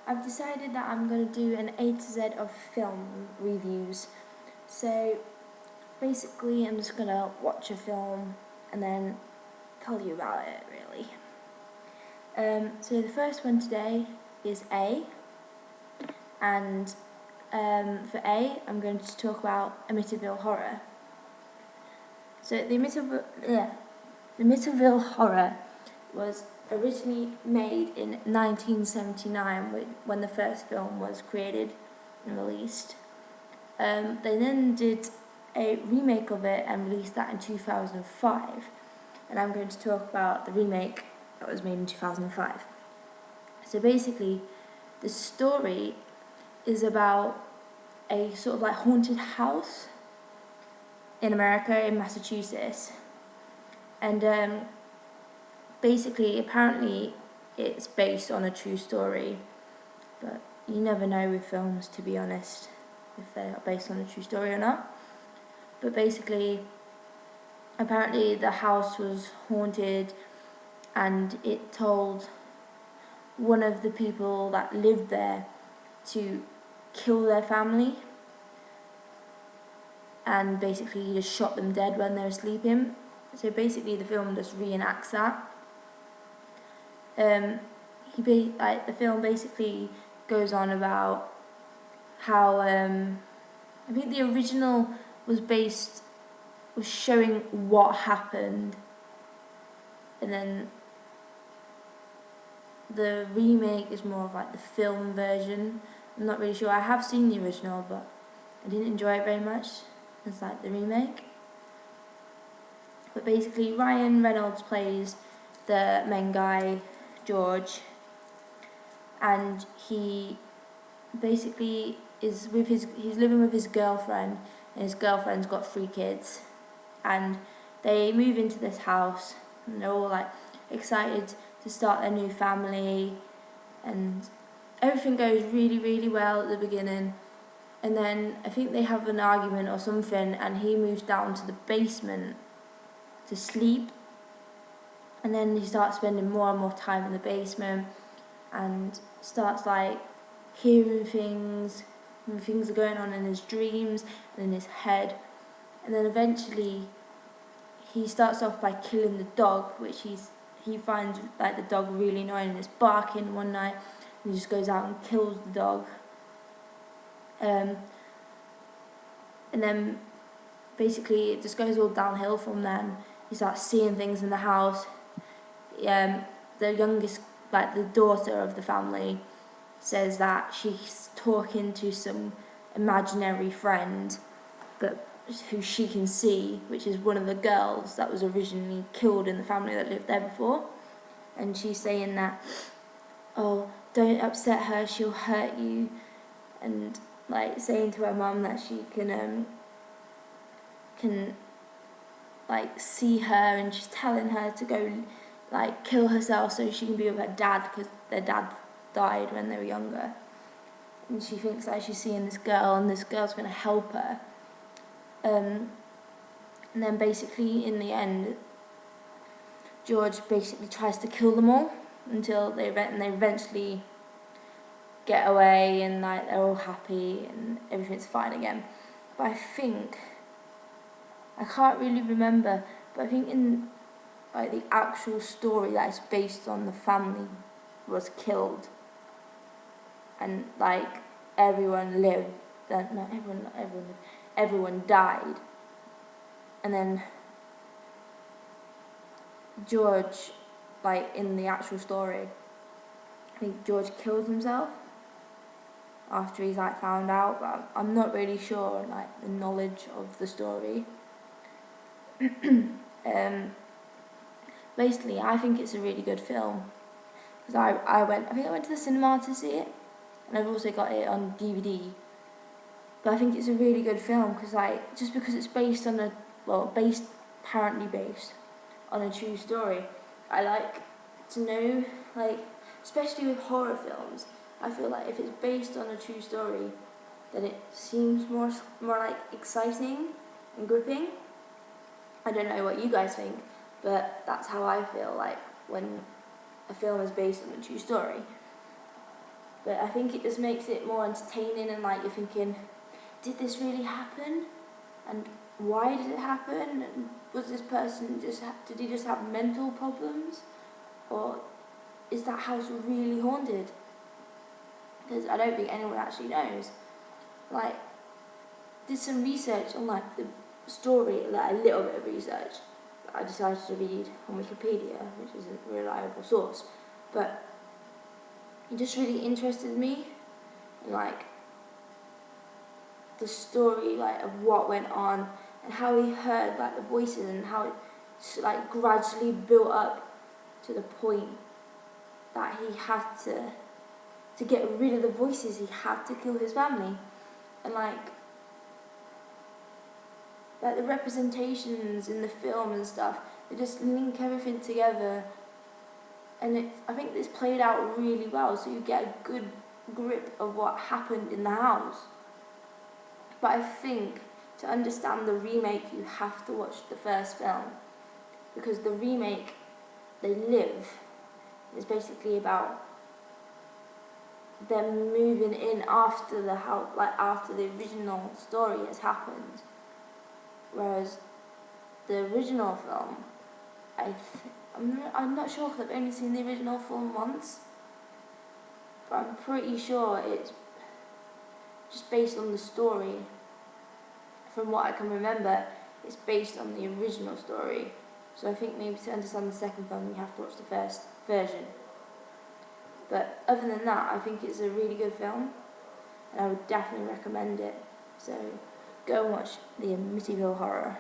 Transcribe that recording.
I've decided that I'm going to do an A to Z of film reviews. So basically I'm just going to watch a film and then tell you about it, really. So the first one today is A, and for A I'm going to talk about Amityville Horror. So the Amityville Horror was originally made in 1979 when the first film was created and released. They then did a remake of it and released that in 2005. And I'm going to talk about the remake that was made in 2005. So basically, the story is about a sort of like haunted house in America, in Massachusetts. And basically, apparently, it's based on a true story. But you never know with films, to be honest, if they are based on a true story or not. But basically, apparently the house was haunted, and it told one of the people that lived there to kill their family, and basically he just shot them dead when they were sleeping. So basically the film just reenacts that. The film basically goes on about how I think the original was showing what happened, and then the remake is more of like the film version. I'm not really sure. I have seen the original, but I didn't enjoy it very much. It's like the remake. But basically, Ryan Reynolds plays the main guy, George, and he basically he's living with his girlfriend, and his girlfriend's got 3 kids, and they move into this house, and they're all like excited to start their new family, and everything goes really, really well at the beginning. And then I think they have an argument or something, and he moves down to the basement to sleep, and then he starts spending more and more time in the basement, and starts like hearing things, and things are going on in his dreams and in his head. And then eventually he starts off by killing the dog, which he finds like the dog really annoying, and it's barking one night, and he just goes out and kills the dog. And then basically it just goes all downhill from then. He starts seeing things in the house. The youngest, like the daughter of the family, says that she's talking to some imaginary friend, but who she can see, which is one of the girls that was originally killed in the family that lived there before. And she's saying that, oh, don't upset her, she'll hurt you, and like saying to her mum that she can like see her, and she's telling her to go like kill herself so she can be with her dad, because their dad died when they were younger. And she thinks that she's seeing this girl, and this girl's going to help her. And then basically in the end, George basically tries to kill them all until they eventually get away, and like they're all happy and everything's fine again. But I can't really remember, but I think in like the actual story that is based on, the family was killed, and like everyone lived. Not everyone lived. Everyone died, and then George, like in the actual story, I think George killed himself after he's like found out, but I'm not really sure on like the knowledge of the story. Basically, I think it's a really good film, because I went to the cinema to see it, and I've also got it on DVD. But I think it's a really good film, because like just because it's based on apparently based on a true story, I like to know, like especially with horror films, I feel like if it's based on a true story, then it seems more like exciting and gripping. I don't know what you guys think, but that's how I feel like when a film is based on a true story. But I think it just makes it more entertaining, and like you're thinking, did this really happen? And why did it happen? And was this person did he just have mental problems? Or is that house really haunted? Because I don't think anyone actually knows. Like, did some research on like the story, like a little bit of research that I decided to read on Wikipedia, which is a reliable source. But it just really interested me in like the story like of what went on and how he heard like the voices and how it like gradually built up to the point that he had to get rid of the voices, he had to kill his family. And like the representations in the film and stuff, they just link everything together, and I think this played out really well, so you get a good grip of what happened in the house. But I think to understand the remake you have to watch the first film, because the remake, They Live, is basically about them moving in after the house, like after the original story has happened. Whereas the original film, I'm not sure because I've only seen the original film once, but I'm pretty sure it's just based on the story. From what I can remember, it's based on the original story. So I think maybe to understand the second film, you have to watch the first version. But other than that, I think it's a really good film, and I would definitely recommend it. So go and watch the Amityville Horror.